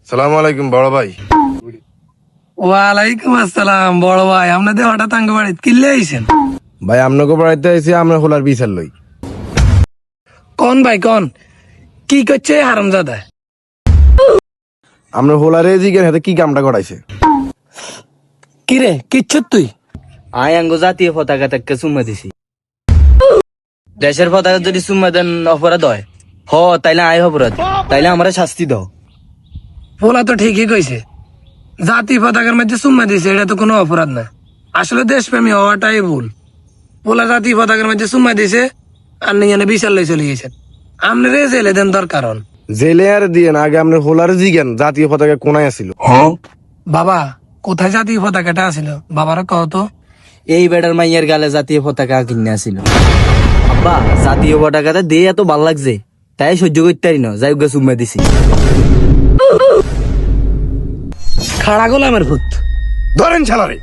সালামু আলাইকুম বড় ভাই। ওয়ালাইকুম আসসালাম বড় ভাই, আপনাদের হঠাৎ আঙ্গ বাড়িতে কিনলে আইছেন? ভাই আপনাকে বাড়িতে আইছি আমরা হোলার বিচার লই। কোন ভাই কোন কি করছে হারামজাদা? আমরা হোলারে জিগের হাতে কি কামটা করাইছে? কিরে কিচ্ছু তুই? আয় আঙ্গ জাতীয় পতাকা তাকে চুম্মা দিছি। দেশের পতাকা যদি চুম্মা দেন অপরাধ হয় তাইলে আয় অপরাধ, তাইলে আমরা শাস্তি দাও। পোলা তো ঠিকই কইছে, জাতীয় পতাকার মধ্যে সুম্মা দিছে এটা তো কোনো অপরাধ না। আসলে দেশপ্রেমী হওয়াটাই ভুল। পোলা জাতীয় পতাকার মধ্যে সুম্মা দিছে আর নিয়ে বিচার লই চলে গেছেন। আপনারে জেলে দেন দরকার হন। জেলে আর দিয়ে না, আগে আমরা হোলারে জিগেন জাতীয় পতাকা কোনায় আছিল। বাবা কোথায় জাতীয় পতাকাটা আছিল বাবারা কও তো। এই বেটার মাইয়ের গালে জাতীয় পতাকা কিনে আসিল। আব্বা জাতীয় পতাকাটা দিয়ে এত ভাল লাগছে, তাই সহ্য করতে পারি না, যাই গা চুম্মা দিছি। খাড়া গোলামের ভূত। ধরেন ছালারে।